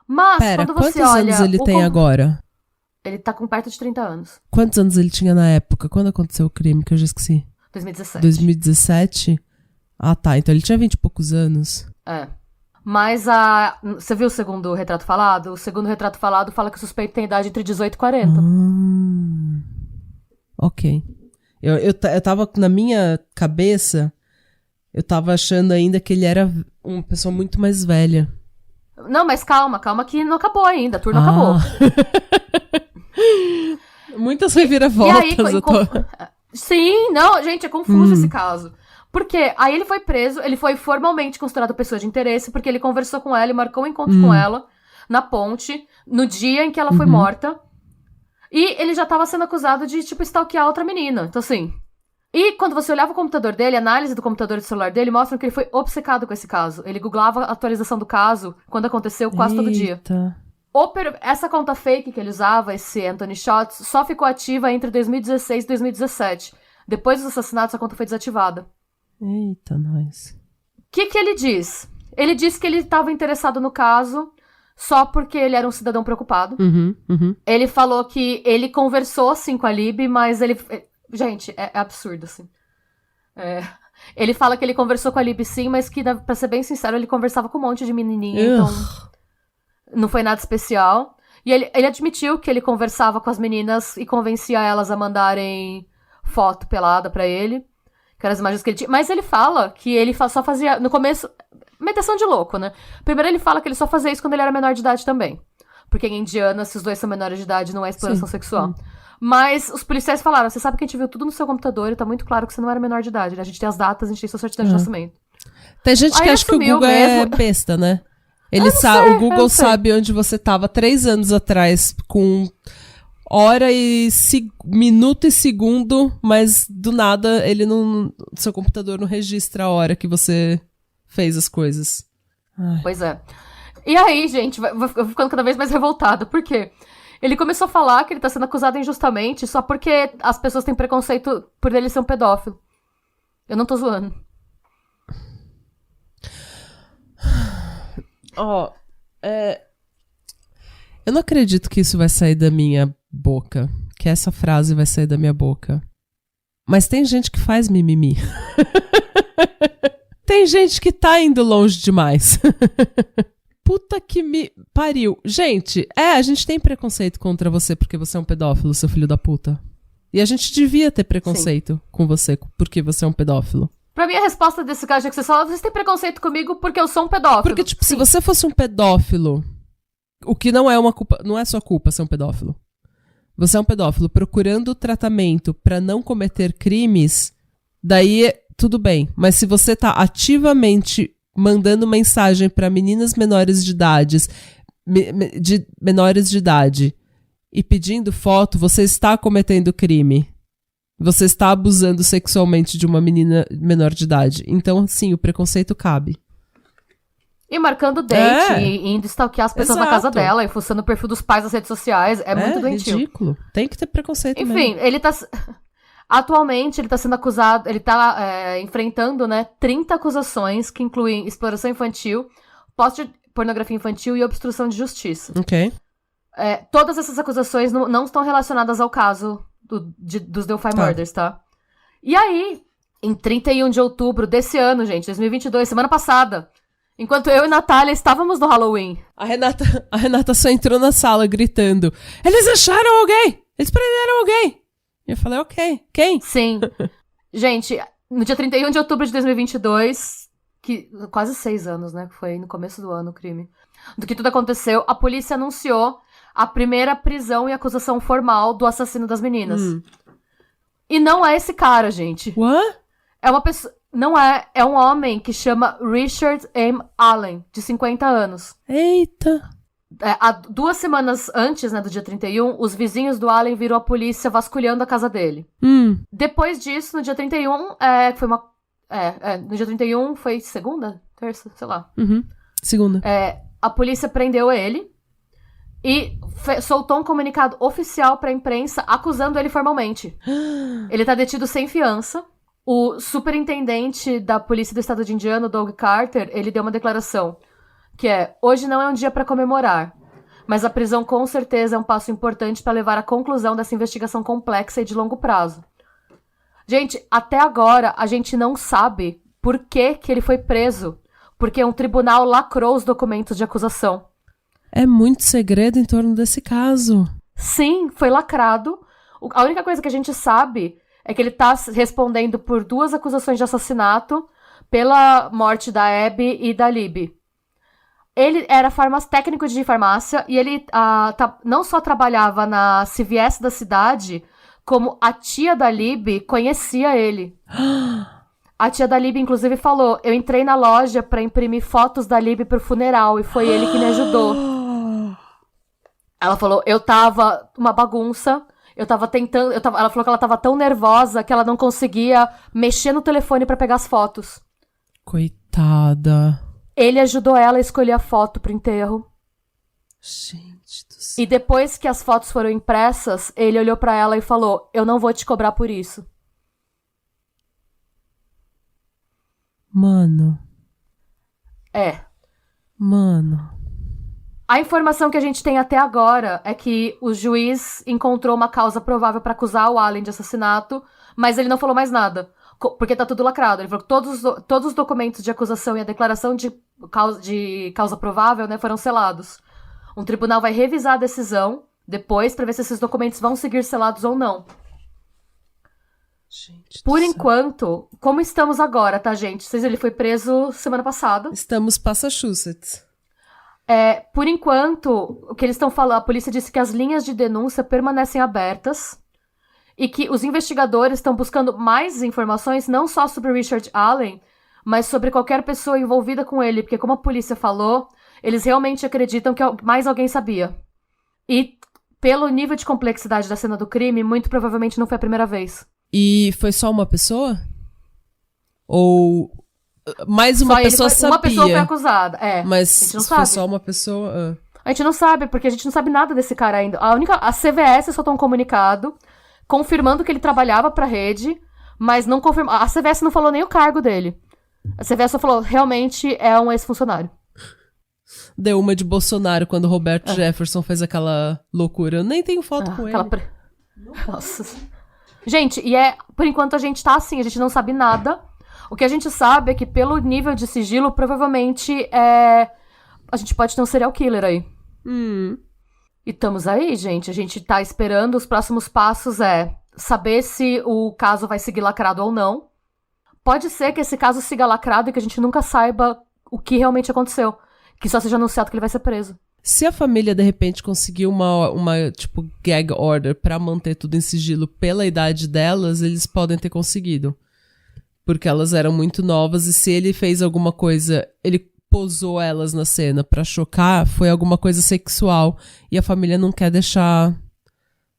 Mas, quando você
quantos
olha...
anos ele tem agora?
Ele tá com perto de 30 anos.
Quantos anos ele tinha na época? Quando aconteceu o crime, que eu já esqueci?
2017.
2017? Ah, tá. Então ele tinha 20 e poucos anos.
É. Mas você viu o segundo retrato falado? O segundo retrato falado fala que o suspeito tem idade entre 18 e 40.
Ok. Eu tava, na minha cabeça, eu tava achando ainda que ele era uma pessoa muito mais velha.
Não, mas calma que não acabou ainda, a tour não acabou.
Muitas reviravoltas,
Sim, não, gente, é confuso esse caso. Porque aí ele foi preso, ele foi formalmente considerado pessoa de interesse, porque ele conversou com ela e marcou um encontro com ela na ponte, no dia em que ela foi morta. E ele já tava sendo acusado de, tipo, stalkear outra menina. Então, assim... E quando você olhava o computador dele, a análise do computador e do celular dele mostram que ele foi obcecado com esse caso. Ele googlava a atualização do caso quando aconteceu quase todo dia. Essa conta fake que ele usava, esse Anthony Shots, só ficou ativa entre 2016 e 2017. Depois dos assassinatos, a conta foi desativada.
Eita, nós.
O que ele diz? Ele disse que ele estava interessado no caso só porque ele era um cidadão preocupado. Ele falou que ele conversou, sim, com a Libby, mas ele... Gente, é absurdo, assim. Ele fala que ele conversou com a Libby, sim, mas que, pra ser bem sincero, ele conversava com um monte de menininha, então não foi nada especial. E ele admitiu que ele conversava com as meninas e convencia elas a mandarem foto pelada pra ele, que eram as imagens que ele tinha. Mas ele fala que ele só fazia, no começo, meditação de louco, né? Primeiro ele fala que ele só fazia isso quando ele era menor de idade também. Porque em Indiana, se os dois são menores de idade, não é exploração sexual. Mas os policiais falaram, você sabe que a gente viu tudo no seu computador e tá muito claro que você não era menor de idade, né? A gente tem as datas, a gente tem sua certidão de nascimento.
Tem gente que acha que o Google é besta, né? O Google sabe onde você tava 3 anos atrás, com hora e minuto e segundo, mas do nada seu computador não registra a hora que você fez as coisas. Ai.
Pois é. E aí, gente, vou ficando cada vez mais revoltada. Por quê? Ele começou a falar que ele tá sendo acusado injustamente só porque as pessoas têm preconceito por ele ser um pedófilo. Eu não tô zoando.
Eu não acredito que isso vai sair da minha boca. Que essa frase vai sair da minha boca. Mas tem gente que faz mimimi. Tem gente que tá indo longe demais. Puta que me pariu. Gente, a gente tem preconceito contra você porque você é um pedófilo, seu filho da puta. E a gente devia ter preconceito com você porque você é um pedófilo.
Pra mim, a resposta desse caso é que vocês têm preconceito comigo porque eu sou um pedófilo.
Porque, tipo, se você fosse um pedófilo, o que não é uma culpa, não é sua culpa ser um pedófilo. Você é um pedófilo procurando tratamento pra não cometer crimes, daí tudo bem. Mas se você tá ativamente mandando mensagem pra meninas menores de idade e pedindo foto, você está cometendo crime. Você está abusando sexualmente de uma menina menor de idade. Então, sim, o preconceito cabe.
E marcando date, e indo stalkear as pessoas na casa dela, e fuçando o perfil dos pais nas redes sociais. É muito doentio.
É ridículo. Tem que ter preconceito mesmo.
Enfim, ele tá... Atualmente, ele tá sendo acusado... Ele tá enfrentando, né, 30 acusações, que incluem exploração infantil, posse de pornografia infantil e obstrução de justiça.
Ok.
Todas essas acusações não estão relacionadas ao caso dos Delphi Murders, tá? E aí, em 31 de outubro desse ano, gente, 2022, semana passada, enquanto eu e Natália estávamos no Halloween...
A Renata só entrou na sala gritando, eles acharam alguém! Eles prenderam alguém! E eu falei, ok, quem?
Sim. Gente, no dia 31 de outubro de 2022, que quase 6 anos, né, que foi no começo do ano o crime, do que tudo aconteceu, a polícia anunciou a primeira prisão e acusação formal do assassino das meninas. E não é esse cara, gente.
What?
É uma pessoa... Não é. É um homem que chama Richard M. Allen, de 50 anos.
Eita.
Há 2 semanas antes, né, do dia 31, os vizinhos do Allen viram a polícia vasculhando a casa dele. Depois disso, no dia 31, foi uma... no dia 31 foi segunda? Terça? Sei lá.
Segunda.
A polícia prendeu ele. E soltou um comunicado oficial pra imprensa acusando ele formalmente. Ele tá detido sem fiança. O superintendente da polícia do estado de Indiana, Doug Carter, ele deu uma declaração que é: hoje não é um dia pra comemorar, mas a prisão com certeza é um passo importante pra levar à conclusão dessa investigação complexa e de longo prazo. Gente, até agora a gente não sabe por que ele foi preso, porque um tribunal lacrou os documentos de acusação.
É muito segredo em torno desse caso.
Sim, foi lacrado. A única coisa que a gente sabe é que ele tá respondendo por 2 acusações de assassinato pela morte da Abby e da Libby. Ele era técnico de farmácia e ele não só trabalhava na CVS da cidade, como a tia da Libby conhecia ele. A tia da Libby, inclusive, falou: eu entrei na loja pra imprimir fotos da Libby pro funeral e foi ele que me ajudou. Ela falou: eu tava uma bagunça, eu tava tentando... Ela falou que ela tava tão nervosa que ela não conseguia mexer no telefone pra pegar as fotos.
Coitada.
Ele ajudou ela a escolher a foto pro enterro.
Gente do céu.
E depois que as fotos foram impressas, ele olhou pra ela e falou: eu não vou te cobrar por isso.
Mano. Mano.
A informação que a gente tem até agora é que o juiz encontrou uma causa provável pra acusar o Allen de assassinato, mas ele não falou mais nada, porque tá tudo lacrado. Ele falou que todos os documentos de acusação e a declaração de causa provável, né, foram selados. Um tribunal vai revisar a decisão depois pra ver se esses documentos vão seguir selados ou não.
Gente,
por enquanto, como estamos agora, tá, gente? Ele foi preso semana passada.
Estamos Massachusetts.
Por enquanto, o que eles estão falando, a polícia disse que as linhas de denúncia permanecem abertas e que os investigadores estão buscando mais informações, não só sobre o Richard Allen, mas sobre qualquer pessoa envolvida com ele, porque como a polícia falou, eles realmente acreditam que mais alguém sabia. E pelo nível de complexidade da cena do crime, muito provavelmente não foi a primeira vez.
E foi só uma pessoa? Ou mais uma pessoa sabia?
Uma pessoa foi acusada,
Mas
a gente não
foi
sabe.
só uma pessoa?
A gente não sabe, porque a gente não sabe nada desse cara ainda. A CVS soltou um comunicado confirmando que ele trabalhava pra rede, mas não confirmou. A CVS não falou nem o cargo dele. A CVS só falou: realmente é um ex-funcionário.
Deu uma de Bolsonaro quando o Roberto Jefferson fez aquela loucura. Eu nem tenho foto com ele.
Nossa. Gente, por enquanto a gente tá assim, a gente não sabe nada. O que a gente sabe é que pelo nível de sigilo, provavelmente a gente pode ter um serial killer aí. E estamos aí, gente. A gente tá esperando. Os próximos passos saber se o caso vai seguir lacrado ou não. Pode ser que esse caso siga lacrado e que a gente nunca saiba o que realmente aconteceu. Que só seja anunciado que ele vai ser preso.
Se a família, de repente, conseguir uma tipo, gag order pra manter tudo em sigilo pela idade delas, eles podem ter conseguido. Porque elas eram muito novas e se ele fez alguma coisa, ele posou elas na cena pra chocar, foi alguma coisa sexual. E a família não quer deixar...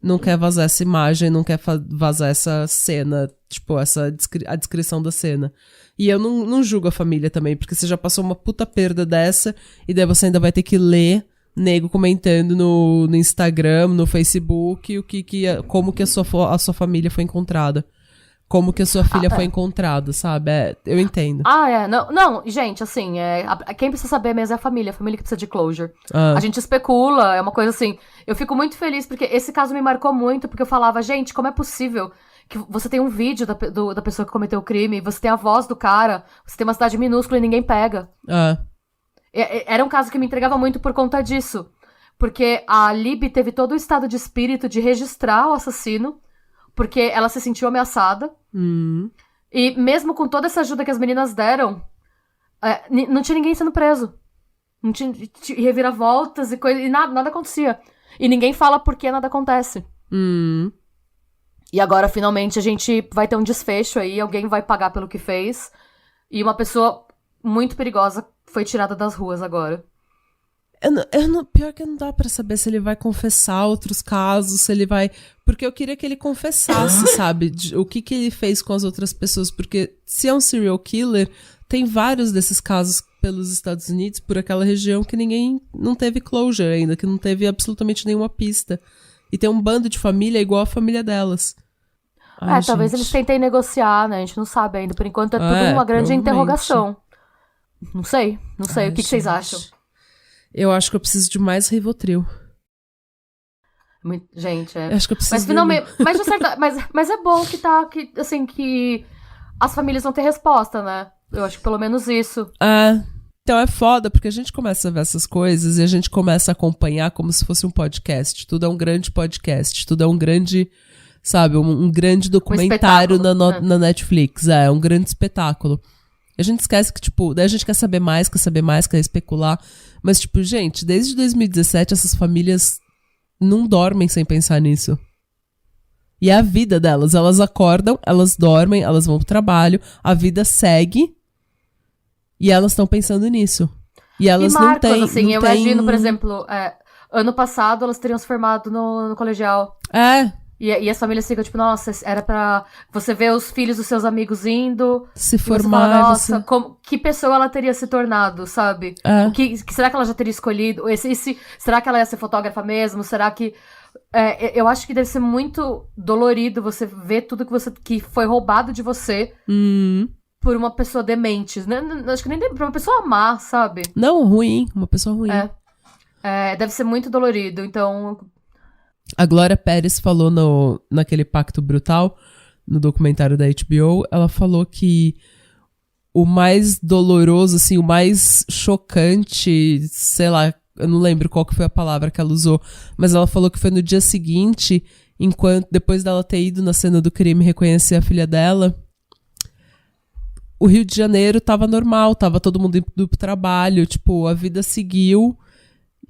Não quer vazar essa imagem, não quer vazar essa cena, tipo, a descrição da cena. E eu não julgo a família também, porque você já passou uma puta perda dessa, e daí você ainda vai ter que ler nego comentando no Instagram, no Facebook, como que a sua família foi encontrada. Como que a sua filha foi encontrada, sabe? Eu entendo.
Não, gente, assim, quem precisa saber mesmo é a família que precisa de closure. A gente especula, é uma coisa assim. Eu fico muito feliz porque esse caso me marcou muito, porque eu falava: gente, como é possível que você tem um vídeo da pessoa que cometeu o crime, você tem a voz do cara, você tem uma cidade minúscula e ninguém pega. Era um caso que me entregava muito por conta disso. Porque a Libby teve todo o estado de espírito de registrar o assassino, porque ela se sentiu ameaçada. E mesmo com toda essa ajuda que as meninas deram, não tinha ninguém sendo preso. Não tinha reviravoltas e coisa, e nada acontecia. E ninguém fala por que nada acontece. E agora, finalmente, a gente vai ter um desfecho aí, alguém vai pagar pelo que fez. E uma pessoa muito perigosa foi tirada das ruas agora.
Pior que não dá pra saber se ele vai confessar outros casos, se ele vai... Porque eu queria que ele confessasse, sabe? O que ele fez com as outras pessoas. Porque se é um serial killer, tem vários desses casos pelos Estados Unidos, por aquela região que ninguém não teve closure ainda, que não teve absolutamente nenhuma pista. E tem um bando de família igual a família delas. Ai,
talvez
gente.
eles tentem negociar, né? A gente não sabe ainda. Por enquanto é tudo uma grande interrogação. Não sei.
Ai,
o que vocês acham?
Eu acho que eu preciso de mais Rivotril.
Gente,
Eu acho que eu preciso
mas finalmente. Mas é bom que as famílias vão ter resposta, né? Eu acho que pelo menos isso.
Então é foda, porque a gente começa a ver essas coisas e a gente começa a acompanhar como se fosse um podcast. Tudo é um grande podcast, tudo é um grande, sabe, um grande documentário na Netflix. É um grande espetáculo. A gente esquece que, tipo, daí a gente quer saber mais, quer especular. Mas, tipo, gente, desde 2017 essas famílias não dormem sem pensar nisso. E é a vida delas. Elas acordam, elas dormem, elas vão pro trabalho, a vida segue e elas estão pensando nisso. E elas não têm...
assim, eu imagino, por exemplo, ano passado elas teriam se formado no colegial. E as famílias ficam tipo, nossa, era pra você ver os filhos dos seus amigos indo.
Se formar.
Fala, nossa, que pessoa ela teria se tornado, sabe? Será que ela já teria escolhido? Será que ela ia ser fotógrafa mesmo? Será que... eu acho que deve ser muito dolorido você ver tudo que foi roubado de você por uma pessoa demente. Acho que nem pra uma pessoa má, sabe?
Não, ruim. Uma pessoa ruim.
Deve ser muito dolorido, então...
A Glória Pérez falou naquele Pacto Brutal, no documentário da HBO, ela falou que o mais doloroso, assim, o mais chocante, sei lá, eu não lembro qual que foi a palavra que ela usou, mas ela falou que foi no dia seguinte, depois dela ter ido na cena do crime reconhecer a filha dela, o Rio de Janeiro tava normal, tava todo mundo indo pro trabalho, tipo, a vida seguiu,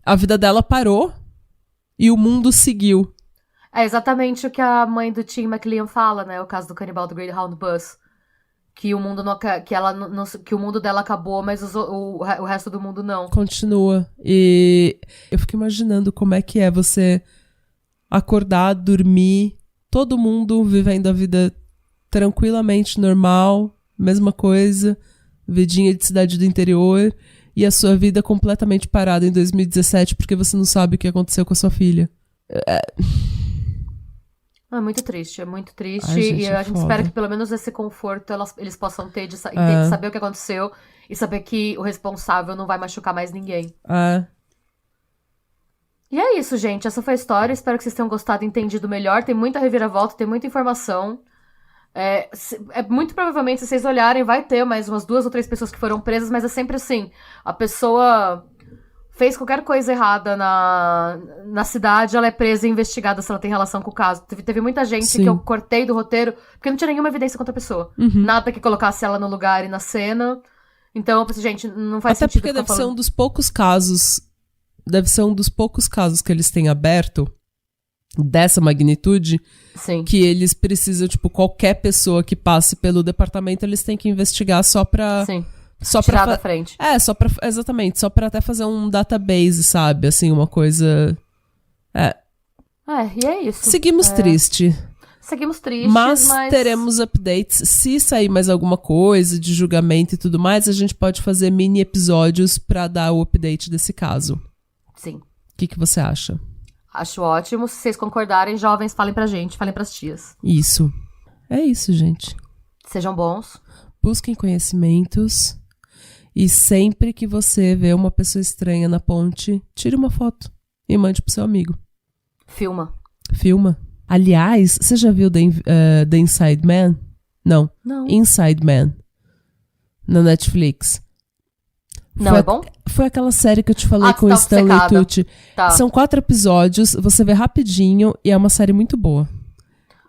a vida dela parou, e o mundo seguiu.
É exatamente o que a mãe do Tim McLean fala, né? O caso do canibal do Greyhound Bus. Que o mundo que o mundo dela acabou, mas o resto do mundo não.
Continua. E eu fico imaginando como é que é você acordar, dormir, todo mundo vivendo a vida tranquilamente normal, mesma coisa, vidinha de cidade do interior, e a sua vida completamente parada em 2017 porque você não sabe o que aconteceu com a sua filha.
É muito triste.
Ai, gente,
e a gente espera que pelo menos esse conforto eles possam ter de saber o que aconteceu e saber que o responsável não vai machucar mais ninguém. E é isso, gente. Essa foi a história. Espero que vocês tenham gostado e entendido melhor. Tem muita reviravolta, tem muita informação. Muito provavelmente, se vocês olharem, vai ter mais umas 2 ou 3 pessoas que foram presas, mas é sempre assim. A pessoa fez qualquer coisa errada na cidade, ela é presa e investigada se ela tem relação com o caso. Teve muita gente que eu cortei do roteiro, porque não tinha nenhuma evidência contra a pessoa. Nada que colocasse ela no lugar e na cena. Então, eu pensei, gente, não faz sentido.
Até porque deve ser um dos poucos casos... Deve ser um dos poucos casos que eles têm aberto dessa magnitude, que eles precisam, tipo, qualquer pessoa que passe pelo departamento, eles têm que investigar só pra... Só
tirar da frente.
Exatamente, só pra até fazer um database, sabe? Assim, uma coisa...
E é isso.
Seguimos tristes, mas teremos updates. Se sair mais alguma coisa de julgamento e tudo mais, a gente pode fazer mini episódios pra dar o update desse caso.
Sim.
O que você acha?
Acho ótimo. Se vocês concordarem, jovens, falem pra gente, falem pras tias.
Isso. É isso, gente.
Sejam bons.
Busquem conhecimentos. E sempre que você vê uma pessoa estranha na ponte, tire uma foto e mande pro seu amigo.
Filma.
Aliás, você já viu The Inside Man? Não. Inside Man. Na Netflix.
Não, é bom?
Foi aquela série que eu te falei com o Stanley Tucci. São 4 episódios, você vê rapidinho e é uma série muito boa.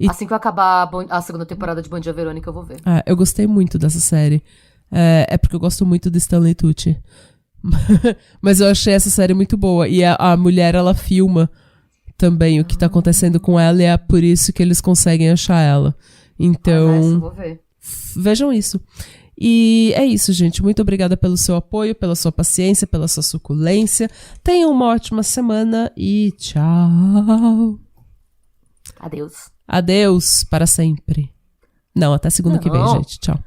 Assim que eu acabar a segunda temporada de Bom Dia Verônica, eu vou ver.
Eu gostei muito dessa série. É porque eu gosto muito do Stanley Tucci. Mas eu achei essa série muito boa. E a mulher, ela filma também o que tá acontecendo com ela, e é por isso que eles conseguem achar ela. Então,
vou ver.
Vejam isso. E é isso, gente. Muito obrigada pelo seu apoio, pela sua paciência, pela sua suculência. Tenham uma ótima semana e tchau.
Adeus.
Adeus para sempre. Não, até segunda que vem, gente. Tchau.